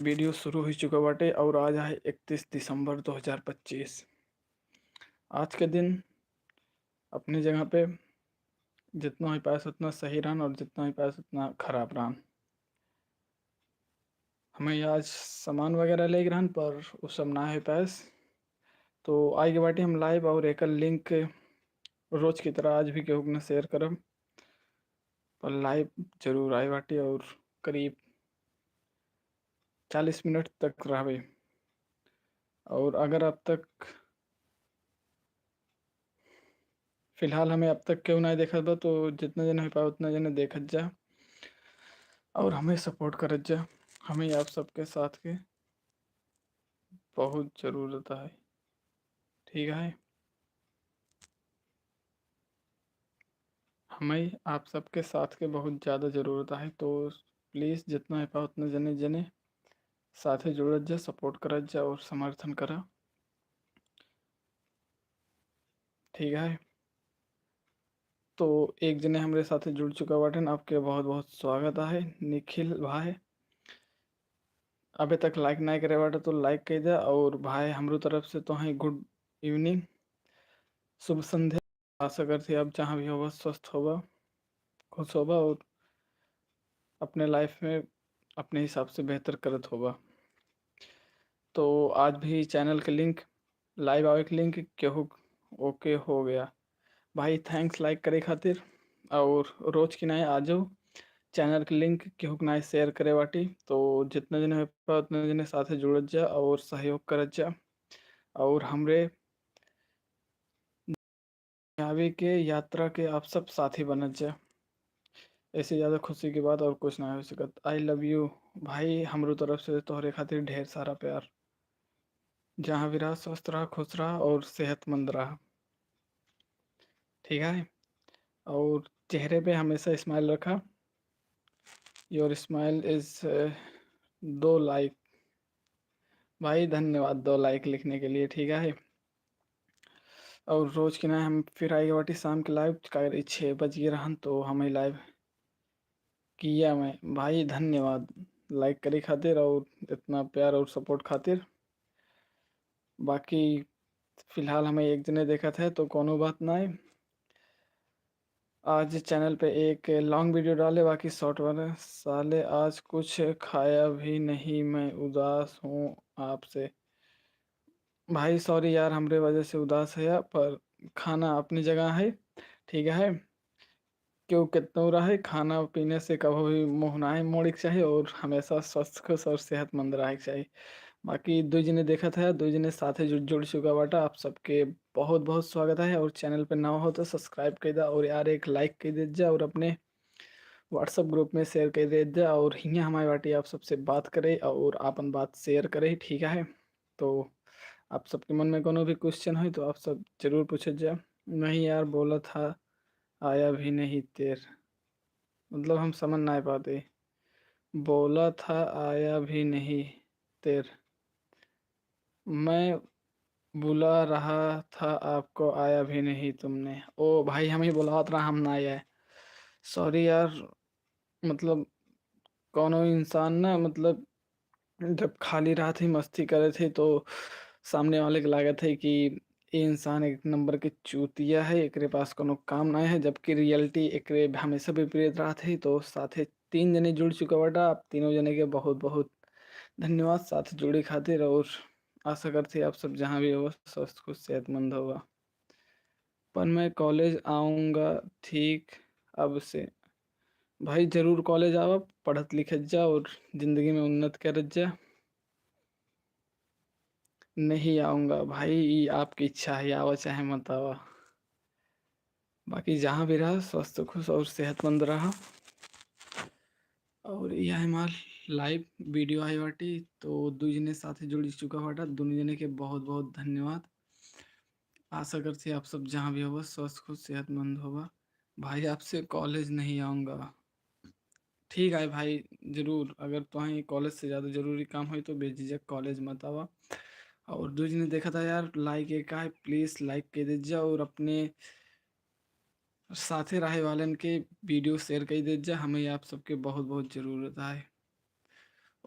Video शुरू हो चुका बाटे और आज है 31 दिसंबर 2025। आज के दिन अपनी जगह पे जितना ही पास उतना सही रहन और जितना ही पास उतना खराब रहन। हमें आज सामान वगैरह ले रहन पर वो सब ना हो पास, तो आज के बाटी हम लाइव और एक लिंक रोज की तरह आज भी केहू के न शेयर करब, पर लाइव जरूर आए बाटी और करीब 40 मिनट तक रहबे। और अगर अब तक फिलहाल हमें अब तक क्यों नहीं देखा बा, तो जितना जन हो पाए उतना जन देखत जा और हमें सपोर्ट करत जा। हमें आप सबके साथ के बहुत ज़रूरत है, ठीक है। हमें आप सबके साथ के बहुत ज़्यादा ज़रूरत है, तो प्लीज़ जितना हो पाए उतना जने जने साथे जुड़त जा, सपोर्ट करत जा और समर्थन करा, ठीक है। तो एक जने हमारे साथे जुड़ चुका बाटन, आपके बहुत बहुत स्वागत है निखिल भाई। अभी तक लाइक नहीं करे बाटे तो लाइक कर दे, और भाई हमरो तरफ से तो है गुड इवनिंग, शुभ संध्या। आशा करते आप जहाँ भी होगा स्वस्थ होगा, खुश होगा और अपने लाइफ में अपने हिसाब से बेहतर करत होगा। तो आज भी चैनल के लिंक लाइव आवे के लिंक केहू ओके हो गया भाई, थैंक्स लाइक करे खातिर। और रोज की नए आ जाओ, चैनल के लिंक केहू के नए शेयर करे बाटी, तो जितना जने हो पाए उतना जने साथे जुड़त जा और सहयोग करत जा और हमरे आवे के यात्रा के आप सब साथी बनत जा। ऐसे ज़्यादा खुशी की बात और कुछ ना हो सकत। आई लव यू भाई, हमरो तरफ से तोहरे खातिर ढेर सारा प्यार। जहाँ भी रहा स्वस्थ रहा, खुश रहा और सेहतमंद रहा, ठीक है। और चेहरे पे हमेशा स्माइल रखा। योर स्माइल इज़ 2 लाइक भाई, धन्यवाद 2 लाइक लिखने के लिए, ठीक है। और रोज की ना हम फिर आएगा बाटी शाम के लाइव का 6 बज गए रहन, तो हमें लाइव किया मैं भाई, धन्यवाद लाइक करी खातिर और इतना प्यार और सपोर्ट खातिर। बाकी फिलहाल हमें एक जने देखा था तो कोनो बात ना है, आज चैनल पे एक लॉन्ग वीडियो डाले, बाकी शॉर्ट वाले साले। आज कुछ खाया भी नहीं, मैं उदास हूँ आपसे। भाई सॉरी यार, हमरे वजह से उदास है यार, पर खाना अपनी जगह है, ठीक है। क्यों कितना रहे, खाना पीने से कभी भी मुँह ना मोड़े के चाहिए और हमेशा स्वस्थ खुश और सेहतमंद रहे के चाहिए। बाकी दो जने देखा था, दो जने साथ जुड़ चुका बाटा, आप सबके बहुत बहुत स्वागत है। और चैनल पे नया हो तो सब्सक्राइब कर दे और यार एक लाइक कर दे जा और अपने व्हाट्सअप ग्रुप में शेयर कर दे जा, और हियाँ हमारी बाटी आप सबसे बात करे और अपन बात शेयर करे, ठीक है। तो आप सबके मन में कोनो भी क्वेश्चन हो तो आप सब जरूर पूछे जा। नहीं यार बोला था आया भी नहीं तेर, मतलब हम समझ ना पाते। बोला था आया भी नहीं तेर, मैं बुला रहा था आपको आया भी नहीं तुमने। ओ भाई हम ही बुलात रहा, हम ना आया। सॉरी यार, मतलब कोनो इंसान ना, मतलब जब खाली रहा थे मस्ती करे थे तो सामने वाले के लागत है कि ये इंसान एक नंबर के चूतिया है, एकरे पास कोनो काम ना है, जबकि रियलिटी एकरे हमेशा विपरीत रहा थे। तो साथे 3 जने जुड़ चुका बाटा, आप तीनों जने के बहुत बहुत धन्यवाद साथ जुड़े खातिर। और आशा करते आप सब जहाँ भी हो स्वस्थ खुश सेहतमंद होगा। पर मैं कॉलेज आऊँगा ठीक अब से। भाई जरूर कॉलेज आओ, पढ़त लिखत जा और ज़िंदगी में उन्नत करत जा। नहीं आऊँगा भाई, ये आपकी इच्छा है, आवा चाहे मत आवा। बाकी जहाँ भी रहा स्वस्थ खुश और सेहतमंद रहा। और यह हमार लाइव वीडियो आई बाटी, तो दो जने साथ जुड़ चुका बाटा, दोनों जने के बहुत बहुत धन्यवाद। आशा करते आप सब जहाँ भी होगा स्वस्थ खुश सेहतमंद होगा। भाई आपसे कॉलेज नहीं आऊँगा, ठीक है भाई, ज़रूर। अगर तुम्हें कॉलेज से ज़्यादा ज़रूरी काम हो तो बेझिझक कॉलेज मत आवा। और दूज ने देखा था यार, लाइक एक है, प्लीज़ लाइक कर दीजिए और अपने साथे रहे वालन के वीडियो शेयर कर दीजिए, हमें आप सबके बहुत बहुत ज़रूरत है।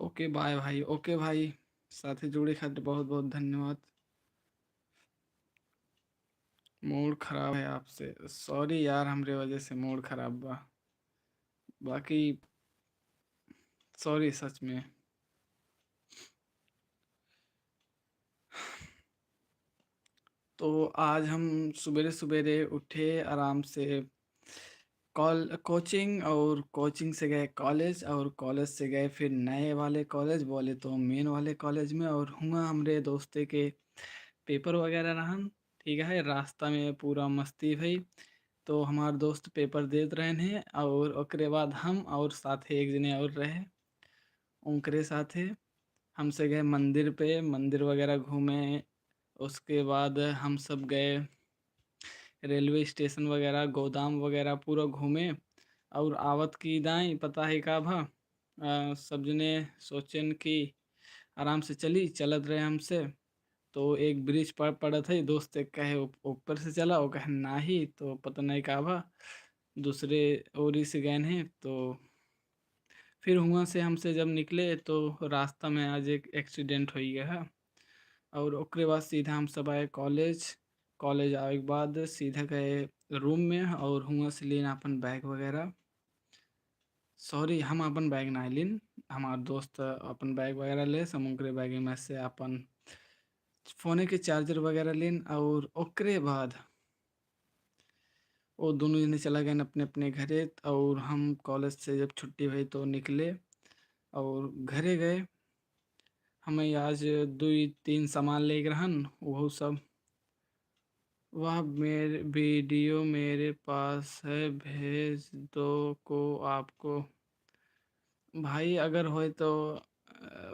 ओके बाय भाई, ओके भाई, साथे जुड़े खातिर बहुत बहुत धन्यवाद। मूड खराब है आपसे, सॉरी यार, हमरे वजह से मूड खराब बा। बाकी सॉरी सच में। तो आज हम सवेरे सवेरे उठे आराम से, कोचिंग, और कोचिंग से गए कॉलेज, और कॉलेज से गए फिर नए वाले कॉलेज, बोले तो मेन वाले कॉलेज में, और हुआ हमरे दोस्ते के पेपर वगैरह रहन। ठीक है, रास्ता में पूरा मस्ती भई। तो हमार दोस्त पेपर देत रहे हैं, और ओकरे बाद हम और साथे एक जने और रहे, उनकरे साथे हमसे गए मंदिर पे, मंदिर वगैरह घूमे। उसके बाद हम सब गए रेलवे स्टेशन वगैरह, गोदाम वगैरह पूरा घूमे। और आवत की दाई पता है का भा, सब जने सोचन कि आराम से चली, चलत रहे हमसे। तो एक ब्रिज पर पड़त है, दोस्त एक कहे ऊपर से चला, वो कहे नाही, तो पता नहीं का भा दूसरे ओरी से गए हैं। तो फिर हुआ से हमसे जब निकले तो रास्ता में आज एक एक्सीडेंट हो गया है। और ओकरे बाद सीधा हम सब आए कॉलेज। कॉलेज आए के बाद सीधा गए रूम में, और हुआ से लेन अपन बैग वगैरह, सॉरी हम अपन बैग ना लेन, हमार दोस्त अपन बैग वगैरह ले, समुद्र बैग में से अपन फ़ोन के चार्जर वगैरह लेन। और ओकरे बाद वो दोनों जने चला गए अपने अपने घरे, और हम कॉलेज से जब छुट्टी हुई तो निकले और घरे गए। हमें आज दुई तीन सामान ले रहन, वो सब, वह मेरे वीडियो मेरे पास है, भेज दो को आपको। भाई अगर होए तो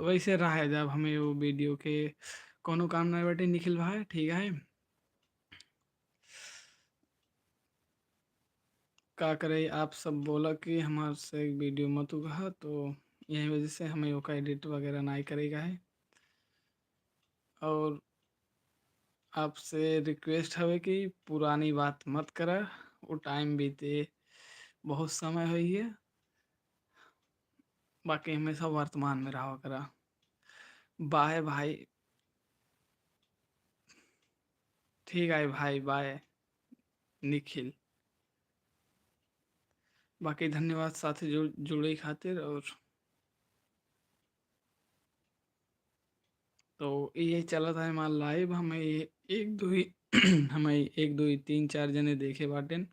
वैसे रहा जब हमें वो वीडियो के कोनो काम नहीं बैठे निखिल भाई, ठीक है। का करे, आप सब बोला कि हमारे से वीडियो मत उगा, तो यही वजह से हमें वो का एडिट वगैरह नहीं करेगा है। और आपसे रिक्वेस्ट है कि पुरानी बात मत करा, वो टाइम बीते बहुत समय हुई है। बाकी हमेशा वर्तमान में रहा करा। बाय भाई, ठीक है भाई, बाय निखिल। बाकी धन्यवाद साथी जुड़े खातिर। और तो ये चला था हमारा लाइव, हमें एक दो ही हमें एक दो ही तीन चार जने देखे बाटेन।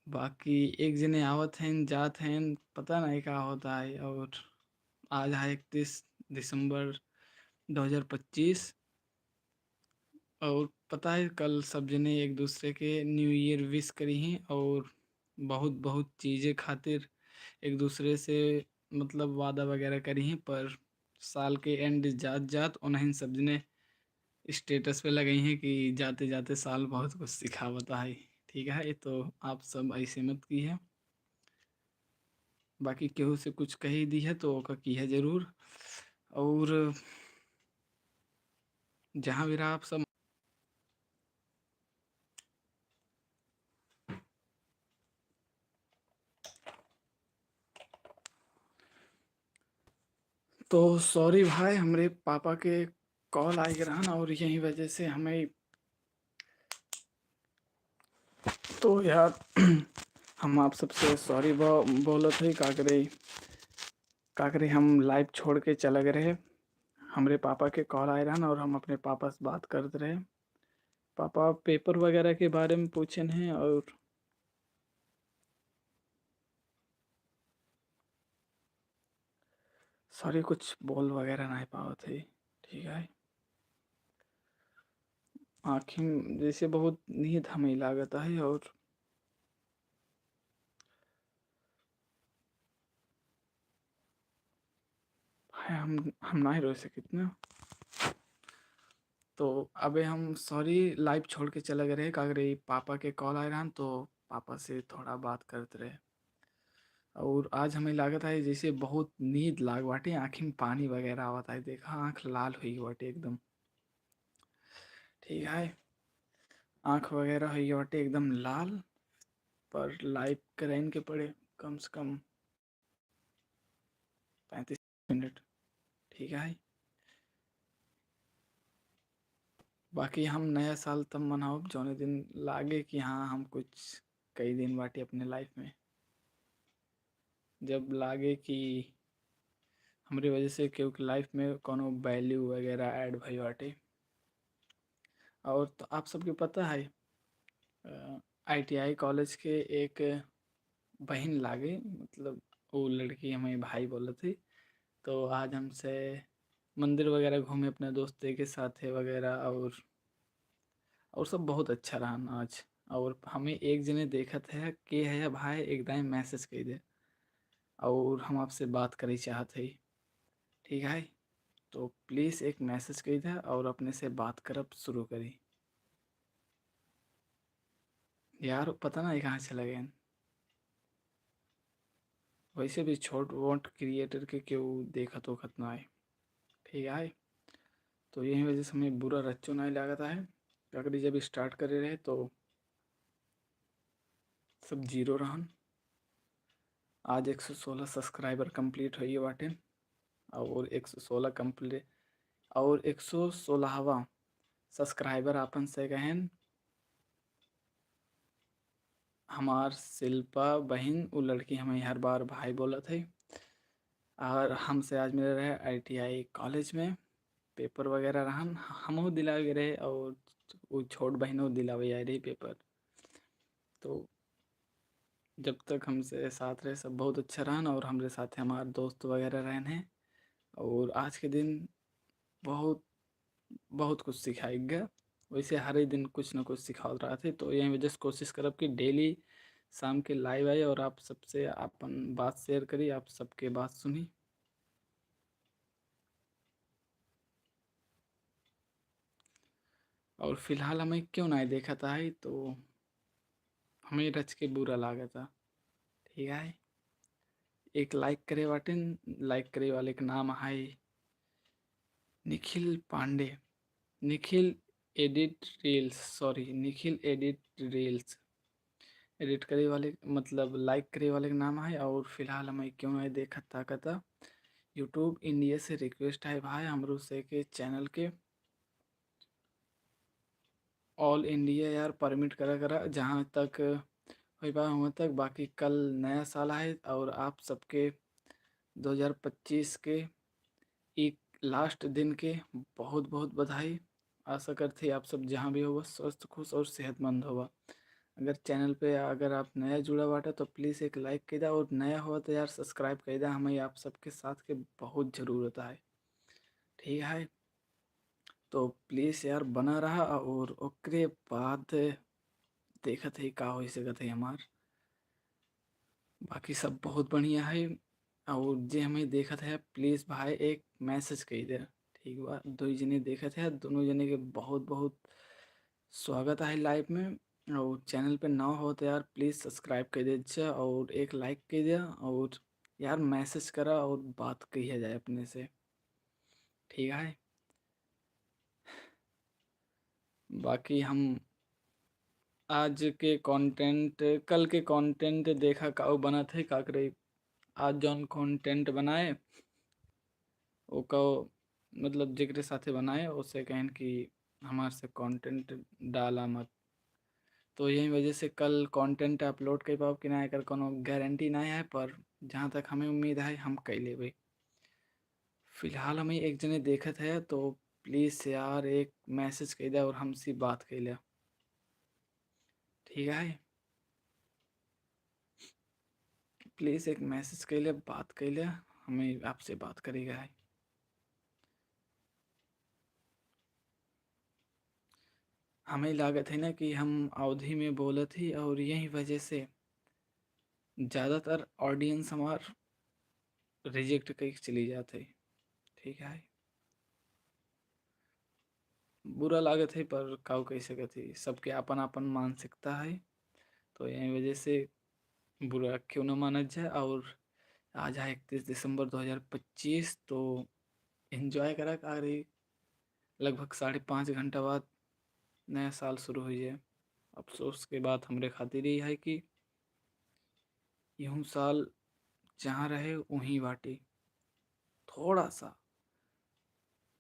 बाकी एक जने आवत हैं जात हैं, पता नहीं क्या होता है। और आज है 31 दिसंबर 2025। और पता है कल सब जने एक दूसरे के न्यू ईयर विश करी हैं, और बहुत बहुत चीज़ें खातिर एक दूसरे से मतलब वादा वगैरह करी हैं। पर साल के एंड जात जात उन्हें सब जने स्टेटस पे लगाई हैं कि जाते जाते साल बहुत कुछ सिखावता है। ठीक है, तो आप सब ऐसे मत की है। बाकी केहू से कुछ कही दी है तो ओका की है जरूर। और जहाँ भी रहा आप सब, तो सॉरी भाई, हमरे पापा के कॉल आ गया ना, और यही वजह से हमें, तो यार हम आप सबसे सॉरी बोलत है। का करे हम लाइव छोड़ के चले गए रहे, हमरे पापा के कॉल आए रहा ना, और हम अपने पापा से बात करते रहे। पापा पेपर वगैरह के बारे में पूछे हैं, और सॉरी कुछ बोल वगैरह नहीं पाओ थे। ठीक है, आँखें जैसे बहुत नींद हमें लागत है। और है हम ना ही रह सके ना। तो अबे हम सॉरी लाइव छोड़ के चले गए रहे, का करे पापा के कॉल आए रहा, तो पापा से थोड़ा बात करते रहे। और आज हमें लागत है जैसे बहुत नींद लाग बाटे, आँखें में पानी वगैरह आवता है, देखा आँख लाल हुई बाटे एकदम। ठीक है, आँख वगैरह हुई बाटे एकदम लाल। पर लाइव कराइन के पड़े कम से कम 35 मिनट। ठीक है। बाकी हम नया साल तब मनाओ जौने दिन लागे कि हाँ हम कुछ कई दिन बाटी अपने लाइफ में, जब लागे कि हमारी वजह से क्योंकि लाइफ में कोनो वैल्यू वगैरह ऐड भई बाटे। और तो आप सबके पता है ITI कॉलेज के एक बहन लागे, मतलब वो लड़की हमें भाई बोले थी। तो आज हमसे मंदिर वगैरह घूमे अपने दोस्त के साथ है वगैरह, और सब बहुत अच्छा रहा आज। और हमें एक जने देखा था कि है भाई एकदम मैसेज कर दे और हम आपसे बात करी चाहते ही। ठीक है, तो प्लीज़ एक मैसेज कर दे और अपने से बात करब शुरू करी। यार पता ना कहाँ चला गया। वैसे भी छोट वोट क्रिएटर के क्यों देखत वखत ना आए। ठीक है, तो यही वजह से हमें बुरा रच्चो नहीं लगता है। अगर जब स्टार्ट करे रहे तो सब जीरो रहन। आज 116 सब्सक्राइबर कंप्लीट हुई बाटे, और 116 कंप्लीट और 116वां सब्सक्राइबर आपन से कहन हमार शिल्पा बहन, वो लड़की हमें हर बार भाई बोला थे। और हमसे आज मिले रहे ITI कॉलेज में, पेपर वगैरह रहन हमहू दिला रहे, और वो छोट बहनों दिलावे आई रही पेपर। तो जब तक हमसे साथ रहे सब बहुत अच्छा रहन, और हमारे साथ हमारे दोस्त वगैरह रहन हैं। और आज के दिन बहुत बहुत कुछ सिखाएगा। वैसे हर ही दिन कुछ ना कुछ सिखा रहा थे, तो यही वजह से कोशिश करब कि डेली शाम के लाइव आए और आप सबसे अपन बात शेयर करी, आप सबके बात सुनी। और फिलहाल हमें क्यों नहीं देखा था है, तो हमें रच के बुरा लगा था। ठीक है, एक लाइक करे बाटे, लाइक करे वाले का नाम है Nikhil Pandey. Nikhil edit reels, sorry Nikhil edit reels. Edit करे वाले मतलब लाइक करे वाले का नाम है। और फिलहाल हमें क्यों नहीं देखा था यूट्यूब इंडिया से रिक्वेस्ट है भाई हमरो से के चैनल के ऑल इंडिया यार परमिट करा करा जहाँ तक हो बा वहाँ तक। बाकी कल नया साल है और आप सबके 2025 के एक लास्ट दिन के बहुत बहुत बधाई। आशा करते आप सब जहाँ भी हो स्वस्थ खुश और सेहतमंद होगा। अगर चैनल पे अगर आप नया जुड़ा बाटा तो प्लीज़ एक लाइक कर दा, और नया हो तो यार सब्सक्राइब कर दा, हमें आप सबके साथ के बहुत ज़रूरत है। ठीक है, तो प्लीज़ यार बना रहा, और ओकरे बाद देखत है का हो सकत है हमार। बाकी सब बहुत बढ़िया है। और जे हमें देखत है प्लीज़ भाई एक मैसेज कर दे। ठीक बा, दो जने देखत है, दोनों जने के बहुत बहुत स्वागत है लाइव में। और चैनल पे ना हो तो यार प्लीज़ सब्सक्राइब कर दीजिए और एक लाइक कर दिया, और यार मैसेज करा और बात कही जाए अपने से। ठीक है, बाकी हम आज के कंटेंट कल के कंटेंट देखा का बना थे का करे। आज जौन कंटेंट बनाए वो का मतलब जिक्र साथे बनाए उसे कहन कि हमारे से कंटेंट डाला मत। तो यही वजह से कल कंटेंट अपलोड कर पाओ कि ना एकर कोनो गारंटी नहीं है, पर जहाँ तक हमें उम्मीद है हम कर लेबे। फिलहाल हमें एक जने देखत है तो प्लीज़ यार एक मैसेज कर दे और हमसे बात कर ले। ठीक है, प्लीज़ एक मैसेज कर ले, बात कर ले, हमें आपसे बात करेगा है। हमें लागत है ना कि हम अवधि में बोले थी, और यही वजह से ज़्यादातर ऑडियंस हमार रिजेक्ट कर चली जाते। ठीक है, बुरा लागत है पर काउ कह सकत है, सबके अपन अपन मानसिकता है। तो यही वजह से बुरा क्यों न माना जाए। और आज है 31 दिसंबर 2025, तो एंजॉय करा आ रही लगभग 5.5 घंटा बाद नया साल शुरू हो जाए। अफसोस के बात हमरे खातिर ही है कि यूं साल जहाँ रहे वहीं बाटी। थोड़ा सा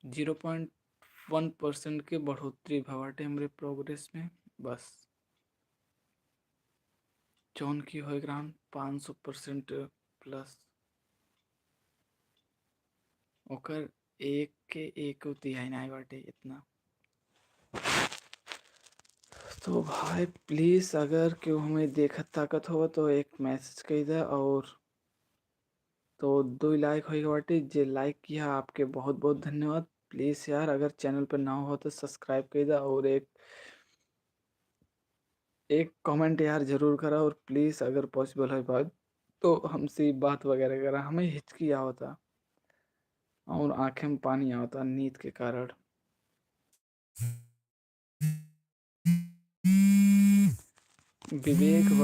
0.1% के बढ़ोतरी भवाटे हमरे प्रोग्रेस में। बस जौन की हो ग्राम 500% प्लस ओकर एक के एक तिहाई नहीं बाटे इतना। तो भाई प्लीज़ अगर क्यों हमें देखत ताकत हो तो एक मैसेज कही दे। और तो 2 लाइक होएगा बाटे, जे लाइक किया आपके बहुत बहुत धन्यवाद। प्लीज़ यार अगर चैनल पर ना हो तो सब्सक्राइब कर दे और एक कमेंट यार ज़रूर करा। और प्लीज़ अगर पॉसिबल है बात तो हमसे बात वगैरह करा। हमें हिचकी आवता और आंखें में पानी आवता नींद के कारण। विवेक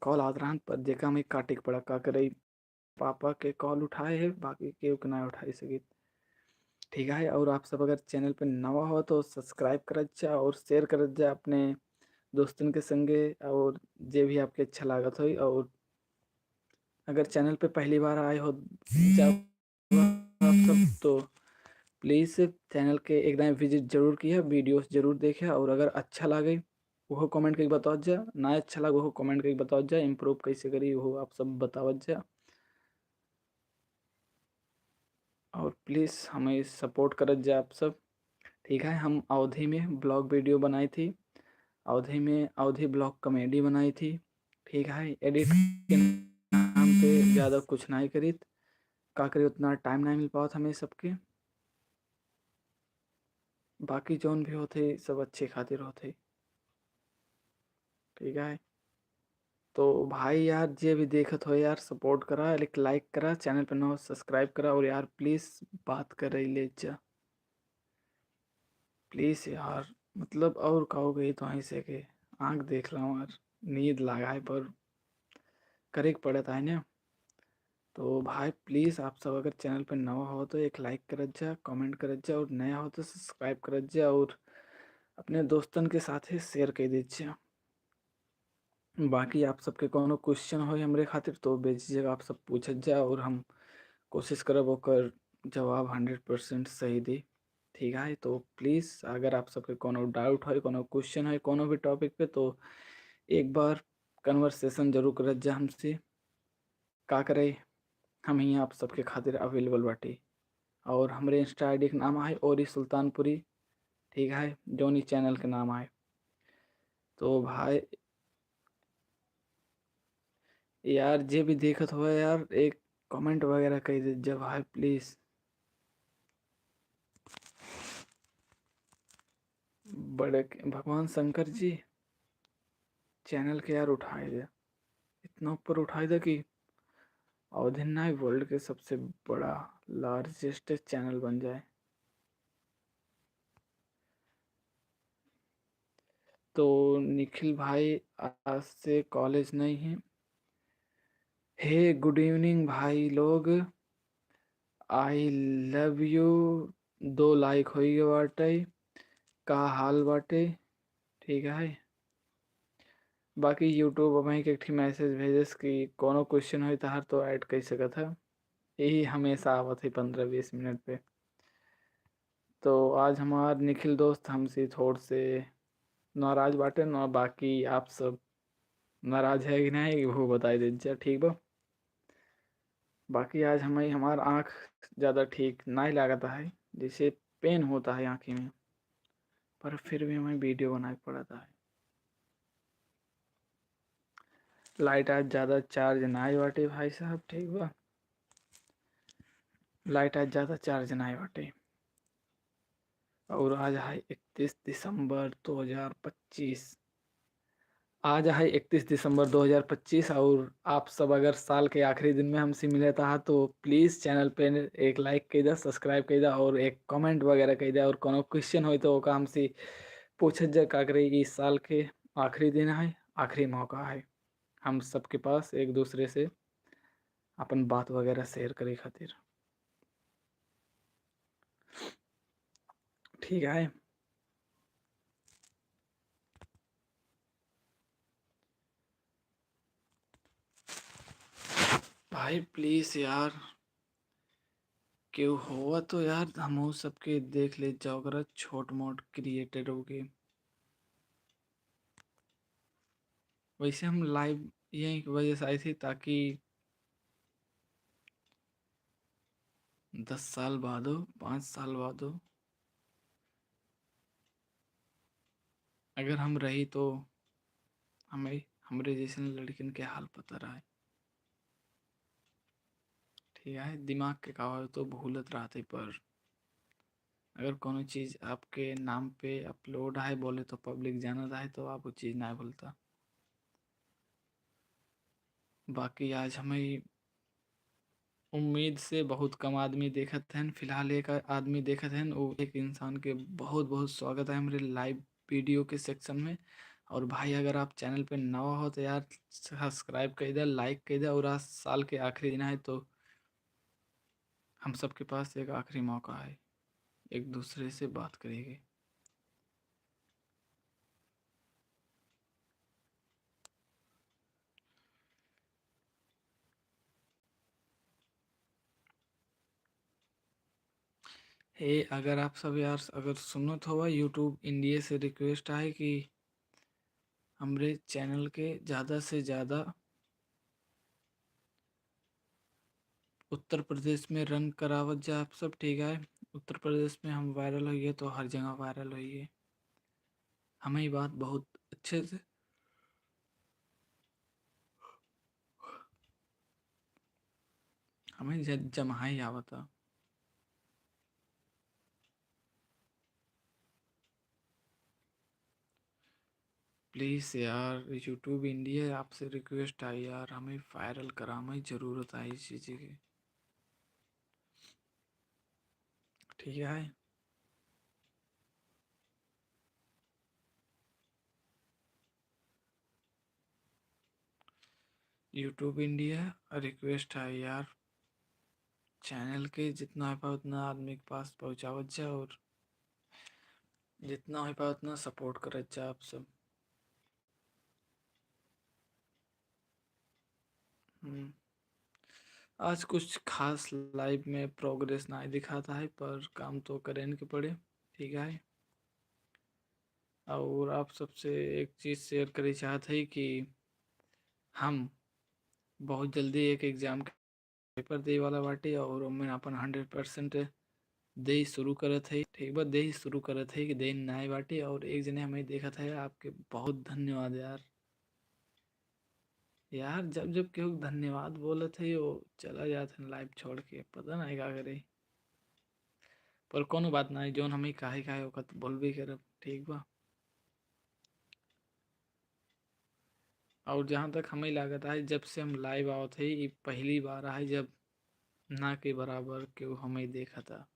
कॉल आत रहन पर जेका में काटे के पड़ा का करे। पापा के कॉल उठाए है, बाकी के ना उठाई सके। ठीक है, और आप सब अगर चैनल पे नवा हो तो सब्सक्राइब कर जा और शेयर कर जा अपने दोस्तन के संगे और जे भी आपके अच्छा लागत हो। और अगर चैनल पे पहली बार आए हो जब आप सब तो प्लीज़ चैनल के एकदम विजिट जरूर किया, वीडियोस जरूर देखे। और अगर अच्छा लगे वो कमेंट करके बताओ जा, ना अच्छा लगे वो कमेंट करके बताओ जा, इम्प्रूव कैसे करी वो आप सब बताओ जा। और प्लीज़ हमें सपोर्ट करत जा आप सब। ठीक है, हम अवधि में ब्लॉग वीडियो बनाई थी, अवधि में अवधि ब्लॉग कॉमेडी बनाई थी। ठीक है, एडिट के नाम पे ज़्यादा कुछ नहीं करी का करी, उतना टाइम नहीं मिल पाता हमें सबके। बाकी जोन भी होते सब अच्छे खातिर होते। ठीक है, तो भाई यार जे भी देखत हो यार सपोर्ट करा, एक लाइक करा, चैनल पर ना सब्सक्राइब करा। और यार प्लीज़ बात कर रही ले जा प्लीज़ यार, मतलब और कहो गई तो ऐसे के आँख देख ला यार, नींद लगाए पर करे के पड़ता है ना। तो भाई प्लीज़ आप सब अगर चैनल पर नवा हो तो एक लाइक करत जा, कमेंट करत जा, और नया हो तो सब्सक्राइब करत जा और अपने दोस्तन के साथ ही शेयर कर दीजिए। बाकी आप सबके कोनो क्वेश्चन हो हमरे खातिर तो बेझिझक आप सब पूछत जा और हम कोशिश करब ओकर जवाब 100% सही दी। ठीक है, तो प्लीज़ अगर आप सबके कोनो डाउट हो, कोनो क्वेश्चन है कोनो भी टॉपिक पे तो एक बार कन्वर्सेशन जरूर करत जा हमसे। का करे हम ही आप सबके खातिर अवेलेबल बाटी। और हमरे इंस्टा आईडी के नाम है ओरी सुल्तानपुरी। ठीक है, जोनी चैनल के नाम है। तो भाई यार जे भी देखत हो यार एक कमेंट वगैरह कह दे जब भाई प्लीज़। बड़े भगवान शंकर जी चैनल के यार उठाए दे, इतना ऊपर उठाए दे कि अवधि नाई वर्ल्ड के सबसे बड़ा लार्जेस्ट चैनल बन जाए। तो निखिल भाई आज से कॉलेज नहीं है। हे गुड इवनिंग भाई लोग, आई लव यू। 2 लाइक हो गए बाटे, का हाल बाटे। ठीक है, बाकी यूट्यूब हमें एक ठी मैसेज भेजस कि कोनो क्वेश्चन हो तार तो ऐड कर सकत है। यही हमेशा आवत है 15-20 मिनट पे। तो आज हमार निखिल दोस्त हमसे थोड़ से नाराज बाटे ना, बाकी आप सब नाराज है कि नहीं वो बताई दीजिए। ठीक बा, बाकी आज हमें हमार आँख ज़्यादा ठीक नहीं लगता है, जैसे पेन होता है आँखी में, पर फिर भी हमें वीडियो बनाना पड़ता है। लाइट आज ज़्यादा चार्ज ना बाटे भाई साहब। ठीक बा, लाइट आज ज़्यादा चार्ज ना बाटे। और आज है 31 दिसंबर 2025। आज है 31 दिसंबर 2025। और आप सब अगर साल के आखिरी दिन में हमसे मिले था तो प्लीज़ चैनल पे एक लाइक कर दे, सब्सक्राइब कर दे और एक कमेंट वगैरह कर दे। और कोनो क्वेश्चन हो तो ओका हमसे पूछत जा का करे। इस साल के आखिरी दिन है, आखिरी मौका है हम सबके पास एक दूसरे से अपन बात वगैरह शेयर करे खातिर। ठीक है भाई प्लीज़ यार क्यों हुआ तो यार हम सबके देख ले जाओ अगर छोट मोट क्रिएटर होगे। वैसे हम लाइव यही की वजह से आई थी ताकि 10 साल बाद हो 5 साल बाद हो अगर हम रही तो हमें हमरे जैसे लड़किन के हाल पता रहा है। ठीक है दिमाग के कावा तो भूलत रहते पर अगर कोनो चीज़ आपके नाम पे अपलोड है बोले तो पब्लिक जानत है तो आप वो चीज़ ना भूलता। बाकी आज हमें उम्मीद से बहुत कम आदमी देखत हैं, फिलहाल एक आदमी देखत हैं, वो एक इंसान के बहुत बहुत स्वागत है हमारे लाइव वीडियो के सेक्शन में। और भाई अगर आप चैनल पे नवा हो तो यार सब्सक्राइब कर दे, लाइक कर दे। और आज साल के आखिरी दिन है तो हम सबके पास एक आखिरी मौका है एक दूसरे से बात करेंगे। हे अगर आप सब यार अगर सुनत हो यूट्यूब इंडिया से रिक्वेस्ट है कि हमरे चैनल के ज़्यादा से ज़्यादा उत्तर प्रदेश में रन करावत जा आप सब। ठीक है उत्तर प्रदेश में हम वायरल होइए तो हर जगह वायरल होइए। हमें ये बात बहुत अच्छे से हमें जमहा ही आवता। प्लीज़ यार यूट्यूब इंडिया आपसे रिक्वेस्ट है यार हमें वायरल करा, हमें ज़रूरत है इस चीज़ की। ठीक है यूट्यूब इंडिया रिक्वेस्ट है यार चैनल के जितना हो पाए उतना आदमी के पास पहुँचावत जा और जितना हो पाए उतना सपोर्ट करत जा आप सब। हम्म, आज कुछ खास लाइव में प्रोग्रेस ना दिखाता है पर काम तो करें के पड़े। ठीक है और आप सबसे एक चीज़ शेयर करे चाहते हैं कि हम बहुत जल्दी एक एग्ज़ाम के पेपर दे वाला बाटे और उनमें अपन 100% दे शुरू करत है। ठीक बा दे शुरू करत है कि दे नाई बाटे और एक जने हमें देखा था आपके बहुत धन्यवाद यार। यार जब जब केहू धन्यवाद बोलत है वो चला जाता है लाइव छोड़ के पता नहीं का करे। पर कोनो बात नहीं जोन हमें काहे काहे वक्त बोल भी करब। ठीक बा और जहाँ तक हमें लागत है जब से हम लाइव आवत है ये पहली बार है जब ना के बराबर केहू हमें देखा था।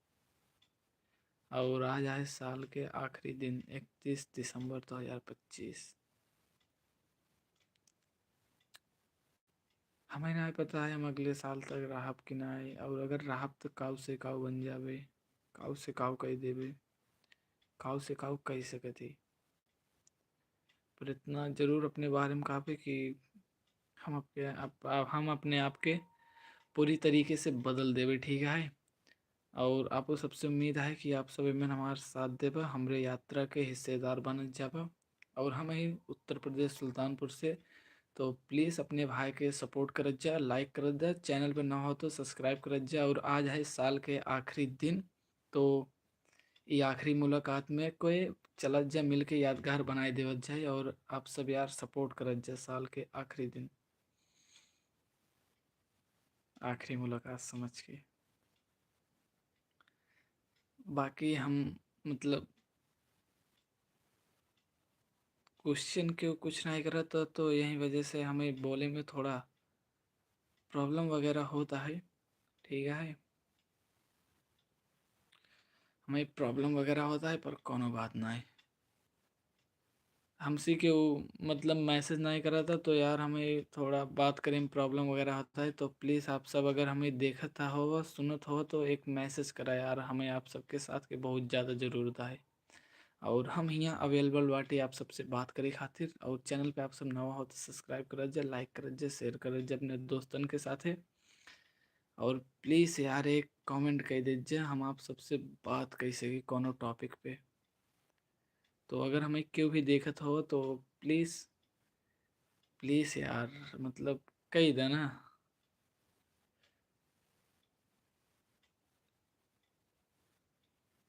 और आज है साल के आखिरी दिन 31 दिसंबर 2025। हमें नहीं पता है हम अगले साल तक राहब कि नहीं और अगर राहब तो काऊ से काऊ बन जावे, काऊ से काऊ कह देवे, काऊ से काऊ कह सकती। पर इतना जरूर अपने बारे में कहा कि हम अपने आप के पूरी तरीके से बदल देवे। ठीक है और आपको सबसे उम्मीद है कि आप सब में हमारे साथ देबा हमरे यात्रा के हिस्सेदार बन जाबा। और हम ही उत्तर प्रदेश सुल्तानपुर से तो प्लीज़ अपने भाई के सपोर्ट करत जा, लाइक करत जा, चैनल पे ना हो तो सब्सक्राइब करत जा। और आज है साल के आखिरी दिन तो ये आखिरी मुलाकात में कोई चलत जा मिल के यादगार बनाए देवत जाए। और आप सब यार सपोर्ट करत जा साल के आखिरी दिन आखिरी मुलाकात समझ के। बाकी हम मतलब क्वेश्चन क्यों कुछ नहीं करा तो यही वजह से हमें बोले में थोड़ा प्रॉब्लम वगैरह होता है। ठीक है हमें प्रॉब्लम वगैरह होता है पर कोनो बात नहीं। हमसे क्यों मतलब मैसेज नहीं करा था तो यार हमें थोड़ा बात करें में प्रॉब्लम वगैरह होता है तो प्लीज़ आप सब अगर हमें देखता हो सुनत हो तो एक मैसेज करा यार हमें आप सबके साथ के बहुत ज़्यादा ज़रूरत है। और हम यहाँ अवेलेबल बाटी आप सबसे बात करे खातिर। और चैनल पे आप सब नवा हो तो सब्सक्राइब कर जा, लाइक कर जा, शेयर कर जा अपने दोस्तन के साथ है। और प्लीज़ यार एक कमेंट कह दीजिए, हम आप सबसे बात कह सके कोनो टॉपिक पे। तो अगर हमें क्यों भी देखत हो तो प्लीज़ प्लीज़ यार, मतलब कही देना।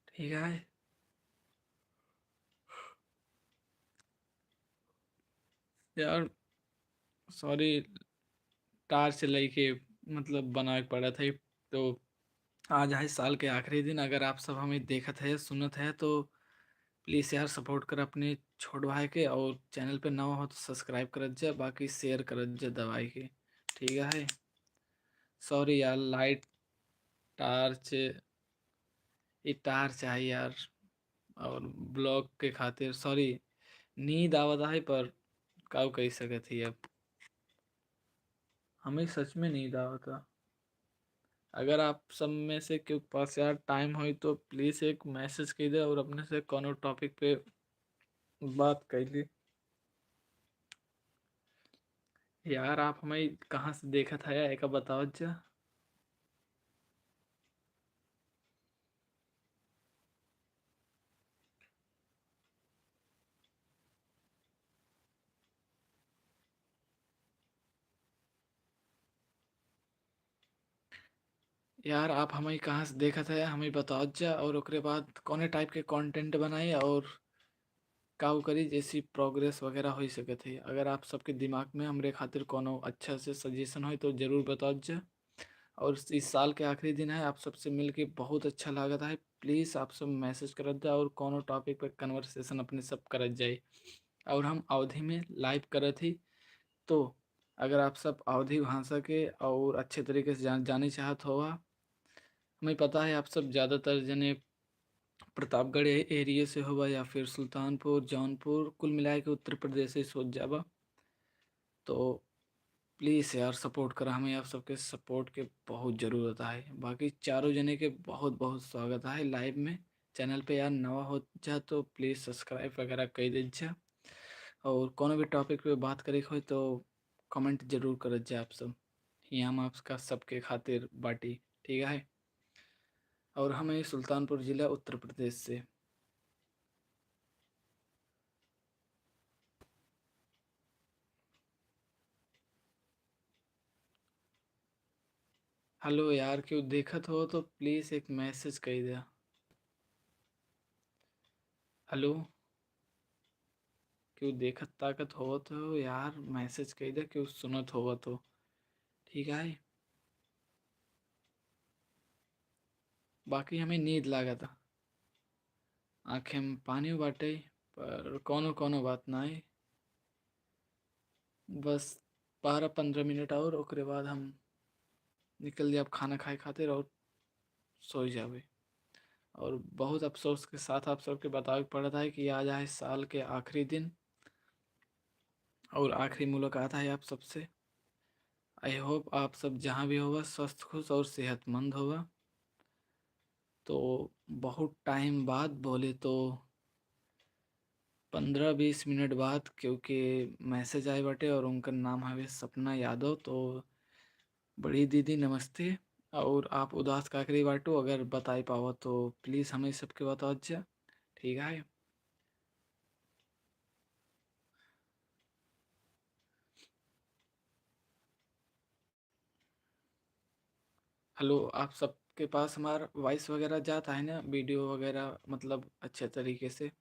ठीक है यार, सॉरी, टार्च लेके मतलब बना के पड़ा था। तो आज है साल के आखिरी दिन, अगर आप सब हमें देखत है सुनत है तो प्लीज़ यार सपोर्ट कर अपने छोट भाई के, और चैनल पे नवा हो तो सब्सक्राइब करत जा, बाकी शेयर करत जा दवाई के। ठीक है। सॉरी यार, लाइट टार्च, ये टार्च चाहिए यार, और ब्लॉग के खातिर सॉरी। नींद आवत है पर का कह सकत ही अब, हमें सच में नींद आवता। अगर आप सब में से के पास यार टाइम हो तो प्लीज़ एक मैसेज कर दे और अपने से कोनो टॉपिक पे बात कर ली। यार आप हमें कहाँ से देखा था यार, एक बताओ जा। यार आप हमें कहाँ से देखा था यार, हमें बताओ जा, और ओकरे बाद कौने टाइप के कंटेंट बनाए और काउ करी जैसी प्रोग्रेस वगैरह हो सके थे। अगर आप सबके दिमाग में हमरे खातिर कोनो अच्छा से सजेशन हो तो ज़रूर बताओ जा। और इस साल के आखिरी दिन है, आप सबसे मिल के बहुत अच्छा लागत है। प्लीज़ आप सब मैसेज करत जाए और कोनो टॉपिक पे कन्वर्सेशन अपने सब करत जाए, और हम अवधि में लाइव करत ही। तो अगर आप सब अवधि भाषा के और अच्छे तरीके से जाने चाहत हो, हमें पता है आप सब ज़्यादातर जने प्रतापगढ़ एरिया से होगा या फिर सुल्तानपुर जौनपुर, कुल मिला के उत्तर प्रदेश से सोच जाबा। तो प्लीज़ यार सपोर्ट करा, हमें आप सबके सपोर्ट के बहुत ज़रूरत है। बाकी चारों जने के बहुत बहुत स्वागत है लाइव में। चैनल पे यार नवा हो जा तो प्लीज़ सब्सक्राइब वगैरह कर दीजिए, और कोनो भी टॉपिक पे बात करे हो तो कमेंट जरूर कर जा आप सब। यहाँ हम आपका सबके खातिर बाटी। ठीक है। और हमें सुल्तानपुर ज़िला उत्तर प्रदेश से। हेलो यार, क्यों देखत हो तो प्लीज़ एक मैसेज कह दिया। हेलो, क्यों देखत ताकत हो तो यार मैसेज कह दे, क्यों सुनत हो तो। ठीक है। बाकी हमें नींद लागा था, आँखें में पानी बाटे, पर कोनो कोनो बात ना है। बस 12-15 मिनट और ओकरे बाद हम निकल जाब खाना खाए खातिर और सो जाबे। और बहुत अफसोस के साथ आप सबके बतावे पड़ रहा है कि आज है साल के आखिरी दिन और आखिरी मुलाकात है आप सबसे। आई होप आप सब जहाँ भी होगा स्वस्थ खुश और सेहतमंद होगा। तो बहुत टाइम बाद बोले तो 15-20 मिनट बाद, क्योंकि मैसेज आए बटे और उनका नाम है सपना यादव। तो बड़ी दीदी नमस्ते, और आप उदास काकरी बाटो, अगर बता पाओ तो प्लीज़ हमें सबके बताओ अच्छा। ठीक है। हेलो, आप सबके पास हमारा वॉइस वगैरह जाता है ना, वीडियो वगैरह मतलब अच्छे तरीके से।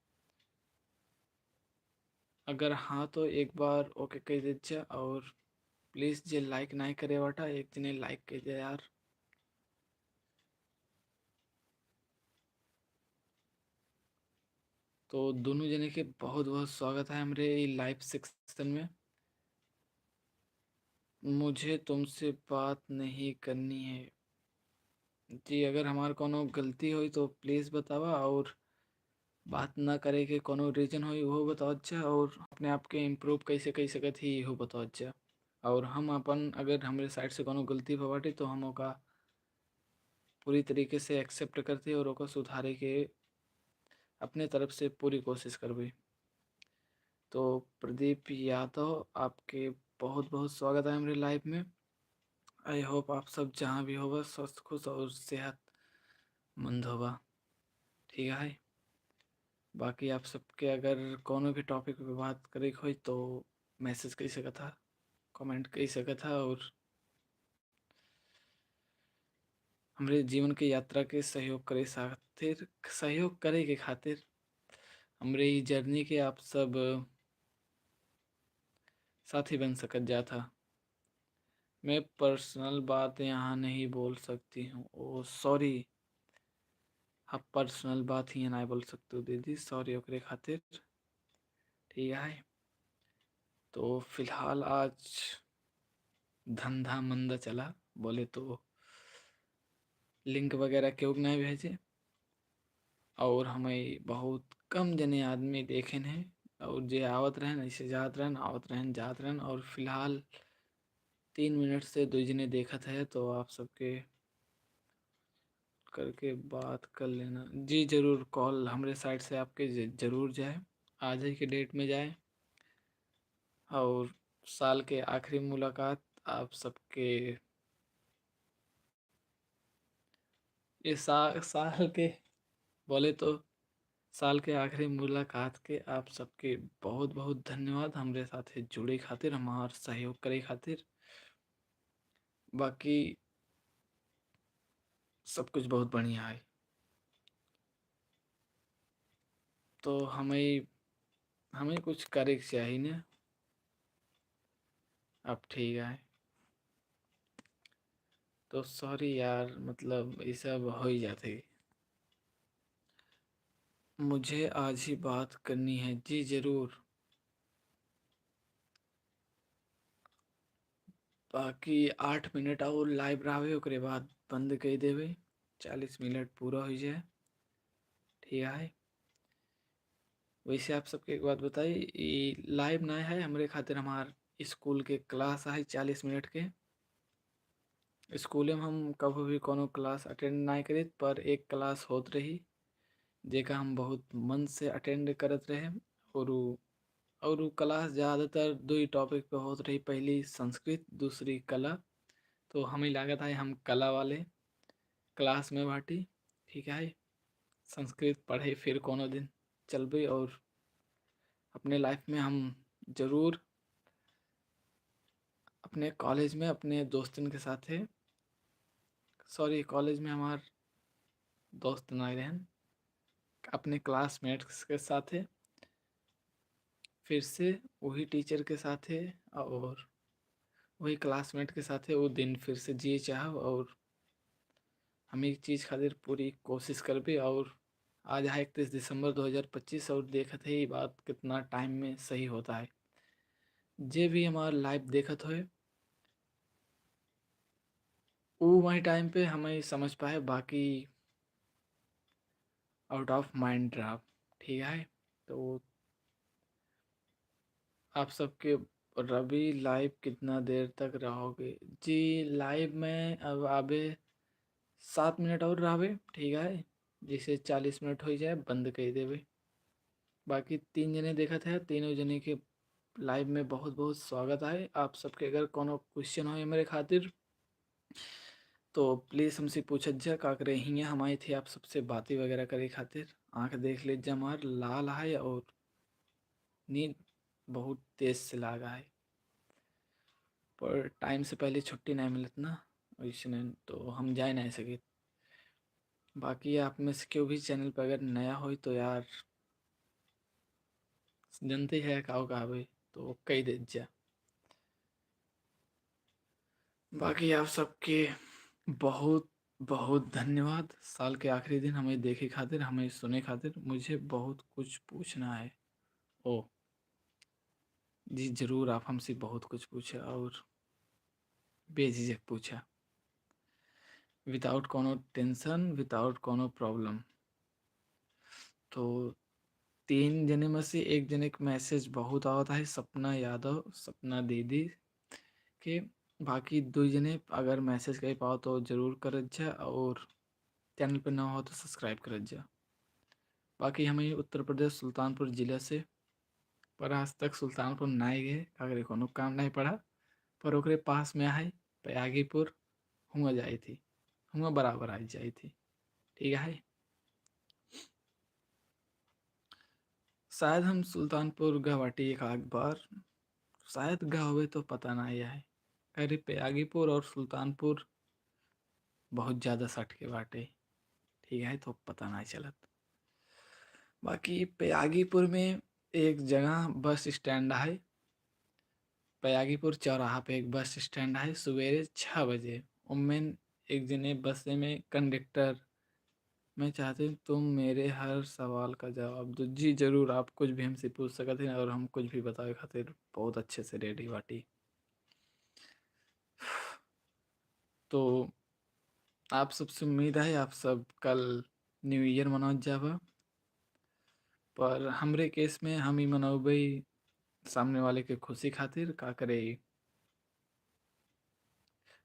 अगर हाँ तो एक बार ओके कह दीजिए, और प्लीज़ जे लाइक नहीं करे बाटा एक जने लाइक कर दे यार। तो दोनों जने के बहुत बहुत स्वागत है हमारे लाइव सेक्शन में। मुझे तुमसे बात नहीं करनी है जी, अगर हमार कोनो गलती हुई तो प्लीज़ बतावा, और बात ना करे के कोनो रीजन हुई वो बताओ अच्छा, और अपने आप के इम्प्रूव कैसे कर सकत ही हो बताओ अच्छा। और हम अपन अगर हमारे साइड से कोनो गलती बाटे तो हम ओका पूरी तरीके से एक्सेप्ट करते और ओका सुधारे के अपने तरफ से पूरी कोशिश करबे। तो प्रदीप यादव, आपके बहुत बहुत स्वागत है हमारे लाइव में। आई होप आप सब जहाँ भी होगा स्वस्थ खुश और सेहतमंद होगा। ठीक है। बाकी आप सबके अगर कोनो भी टॉपिक पे बात करे हो तो मैसेज कर सकता था, कमेंट कर सकता था, और हमारे जीवन के यात्रा के सहयोग करे के खातिर हमरे ई जर्नी के आप सब साथी बन सकत जा था। मैं पर्सनल बात यहाँ नहीं बोल सकती हूँ। ओ सॉरी, आप पर्सनल बात ही नहीं बोल सकते हो दीदी, सॉरी ओकरे खातिर। ठीक है। तो फिलहाल आज धंधा मंदा चला, बोले तो लिंक वगैरह क्यों नहीं भेजे, और हमें बहुत कम जने आदमी देखे हैं, और जे आवत रहन ऐसे जात रहन, आवत रहन जात रहन, और फिलहाल 3 मिनट से 2 जने देखत है। तो आप सबके करके बात कर लेना जी, ज़रूर कॉल हमारे साइड से आपके ज़रूर जाए, आज ही के डेट में जाए। और साल के आखिरी मुलाकात आप सबके ये साल के बोले तो साल के आखिरी मुलाकात के आप सबके बहुत बहुत धन्यवाद हमरे साथ जुड़े खातिर, हमार सहयोग करे खातिर। बाकी सब कुछ बहुत बढ़िया है। तो हमें हमें कुछ करे के चाहिए ना। अब ठीक है। तो सॉरी यार, मतलब ये सब हो ही जाते। मुझे आज ही बात करनी है जी, ज़रूर। बाकी 8 मिनट और लाइव रहे, ओकरे बाद बंद कर देवे, 40 मिनट पूरा हो जाए। ठीक है। वैसे आप सबके एक बात बताई, ये लाइव ना है हमारे खातिर, हमार स्कूल के क्लास है 40 मिनट के। स्कूल में हम कभी भी कोनो क्लास अटेंड नहीं करी, पर एक क्लास होत रही जेका हम बहुत मन से अटेंड करत रहे। और उ क्लास ज़्यादातर दो ही टॉपिक पे होत रही, पहली संस्कृत, दूसरी कला। तो हमें लागत है हम कला वाले क्लास में बाटी। ठीक है। संस्कृत पढ़े फिर कोनो दिन चलबे, और अपने लाइफ में हम जरूर अपने कॉलेज में अपने दोस्तन के साथ है, सॉरी कॉलेज में हमार दोस्त नहीं रहन, अपने क्लासमेट्स के साथ है, फिर से वही टीचर के साथ है, और वही क्लासमेट के साथ है, वो दिन फिर से जिए चाह। और हम एक चीज़ खातिर पूरी कोशिश करबे। और आज है 31 दिसंबर 2025, और देखत है ये बात कितना टाइम में सही होता है। जे भी हमारा लाइव देखत होए वो वही टाइम पे हमें समझ पाए, बाकी आउट ऑफ माइंड रहा। ठीक है। तो आप सबके रवि लाइव कितना देर तक रहोगे जी? लाइव में अब आबे 7 मिनट और रहे। ठीक है। जिसे 40 मिनट हो जाए बंद कर देवे। बाकी 3 जने देखा था, तीनों जने के लाइव में बहुत बहुत स्वागत है आप सबके। अगर कोनो क्वेश्चन हो मेरे खातिर तो प्लीज़ हमसे पूछत जा, का करे हियाँ हम आए थे आप सबसे बातें वगैरह करे खातिर। आँख देख लीजिए हमार लाल है, और नींद बहुत तेज से लागा है, पर टाइम से पहले छुट्टी नहीं मिलत ना, वैसे तो हम जा नहीं सके। बाकी आप में से क्यों भी चैनल पर अगर नया हो तो यार जनते है काओ कहावे, तो कही दे जा। बाकी आप सबके बहुत बहुत धन्यवाद। साल के आखिरी दिन हमें देखे खातिर, हमें सुने खातिर। मुझे बहुत कुछ पूछना है। ओ जी ज़रूर, आप हमसे बहुत कुछ पूछा, और बेझिझक पूछा, विदाउट कोनो टेंशन, विदाउट कोनो प्रॉब्लम। तो 3 जने में से एक जने का मैसेज बहुत आता है, सपना यादव, सपना दीदी के। बाकी 2 जने अगर मैसेज कर पाओ तो ज़रूर करत जा, और चैनल पर ना हो तो सब्सक्राइब करत जा। बाकी हमें उत्तर प्रदेश सुल्तानपुर ज़िले से, पर आज तक सुल्तानपुर नहीं गए, अगर कोनो काम नहीं पड़ा, पर ओकरे पास में है पयागीपुर हुआ जाई थी, हुआ बराबर आई जाई थी। ठीक है, शायद हम सुल्तानपुर गवाटी एक आध बार शायद गए हुए तो पता नहीं है। अरे पयागीपुर और सुल्तानपुर बहुत ज़्यादा सट के बाटे। ठीक है, तो पता नहीं चलत। बाकी पयागीपुर में एक जगह बस स्टैंड है, पयागीपुर चौराहा पे एक बस स्टैंड है, सवेरे 6 बजे। उमें एक जने बस में कंडक्टर, मैं चाहती हूँ तुम मेरे हर सवाल का जवाब दो। जी जरूर, आप कुछ भी हमसे पूछ सकते हैं और हम कुछ भी बतावे खातिर बहुत अच्छे से रेडी बाटी। तो आप सबसे उम्मीद है आप सब कल न्यू ईयर मनावत जाबा, पर हमरे केस में हम ही मनावे सामने वाले के खुशी खातिर। का करे,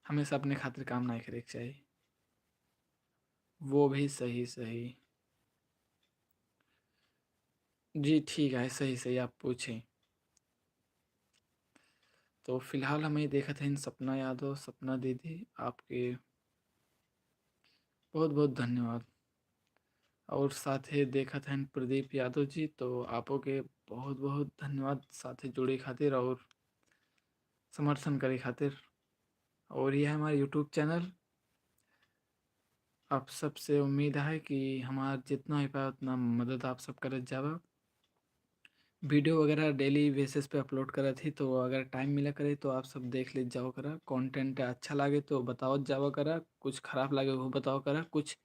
हमेशा अपने खातिर काम नहीं करे के चाहिए। वो भी सही सही। जी ठीक है, सही सही आप पूछें। तो फिलहाल हमें देखा था इन सपना यादव, सपना दीदी, आपके बहुत बहुत धन्यवाद। और साथ ही देखा था इन प्रदीप यादव जी, तो आपो के बहुत बहुत धन्यवाद साथ ही जुड़े खातिर और समर्थन करे खातिर। और यह है हमारा यूट्यूब चैनल। आप सबसे उम्मीद है कि हमारा जितना हो पाए उतना मदद आप सब करत जावा। वीडियो वगैरह डेली बेसिस पे अपलोड करा थी, तो अगर टाइम मिला करे तो आप सब देख ले जाओ करा। कंटेंट अच्छा लगे तो बताओ जावा करा, कुछ खराब लगे वो बताओ करा, कुछ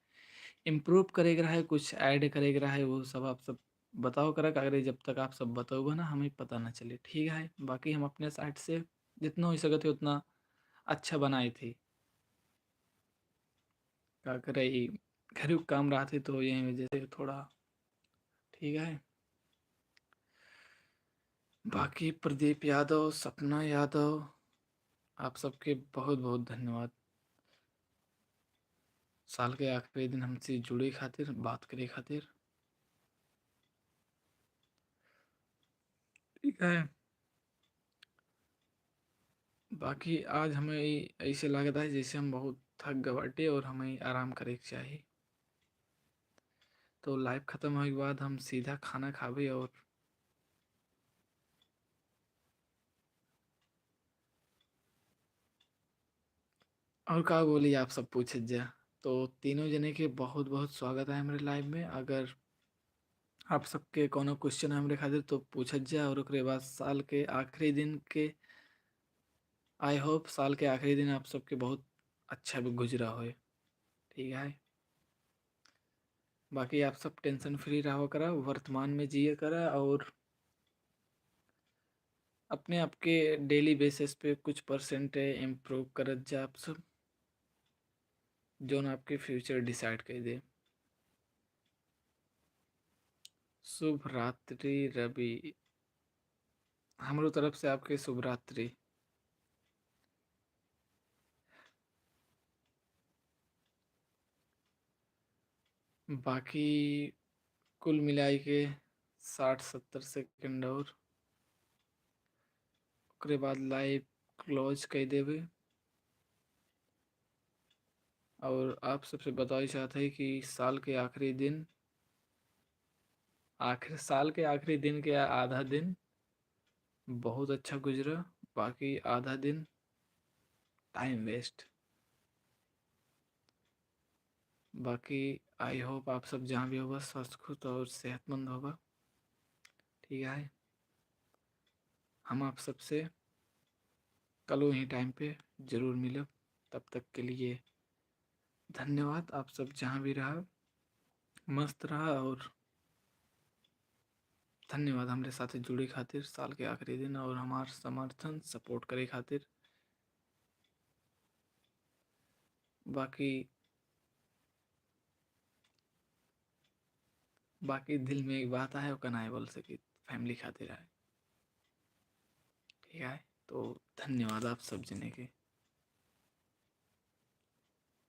इम्प्रूव करेगा है, कुछ ऐड करेगा है, वो सब आप सब बताओ करा। अगर जब तक आप सब बताओगे ना हमें पता ना चले। ठीक है, बाकी हम अपने साइड से जितना हो सके थे उतना अच्छा बनाई थी। क्या करे, घरेलू काम रहा थे तो यही वजह से थोड़ा। ठीक है, बाकी प्रदीप यादव, सपना यादव, आप सबके बहुत बहुत धन्यवाद। साल के आखिरी दिन हमसे जुड़े खातिर, बात करे खातिर। ठीक है, बाकी आज हमें ऐसे लगता है जैसे हम बहुत थक गए बाटे और हमें आराम करे के चाहिए। तो लाइव ख़त्म होने के बाद हम सीधा खाना खावे और का बोली आप सब पूछे जा। तो तीनों जने के बहुत बहुत स्वागत है हमारे लाइव में। अगर आप सबके कोनो क्वेश्चन है हमारे खातिर तो पूछत जा। और ओकरे बाद साल के आखिरी दिन के आई होप साल के आखिरी दिन आप सबके बहुत अच्छा भी गुजरा होए। ठीक है, बाकी आप सब टेंशन फ्री रहो करा, वर्तमान में जिए करा और अपने आपके डेली बेसिस पे कुछ परसेंट इम्प्रूव करत जा आप सब, जोन आपके फ्यूचर डिसाइड कर दे। शुभ रात्रि रवि, हमरो तरफ से आपके शुभ रात्रि। बाकी कुल मिलाई के 60-70 सेकंड और ओकरे बाद लाइव क्लोज कर देवे। और आप सबसे बताई चाहते हैं कि साल के आखिरी दिन, आखिर साल के आखिरी दिन के आधा दिन बहुत अच्छा गुजरा, बाकी आधा दिन टाइम वेस्ट। बाकी आई होप आप सब जहाँ भी होगा स्वस्थ खुश और सेहतमंद होगा। ठीक है, हम आप सबसे कल वही टाइम पे ज़रूर मिलब। तब तक के लिए धन्यवाद। आप सब जहाँ भी रहा मस्त रहा और धन्यवाद हमारे साथ जुड़ी खातिर साल के आखिरी दिन और हमार समर्थन सपोर्ट करे खातिर। बाकी बाकी दिल में एक बात आए वो नहीं बोल सकी, फैमिली खातिर आए। ठीक है, तो धन्यवाद आप सब जने के।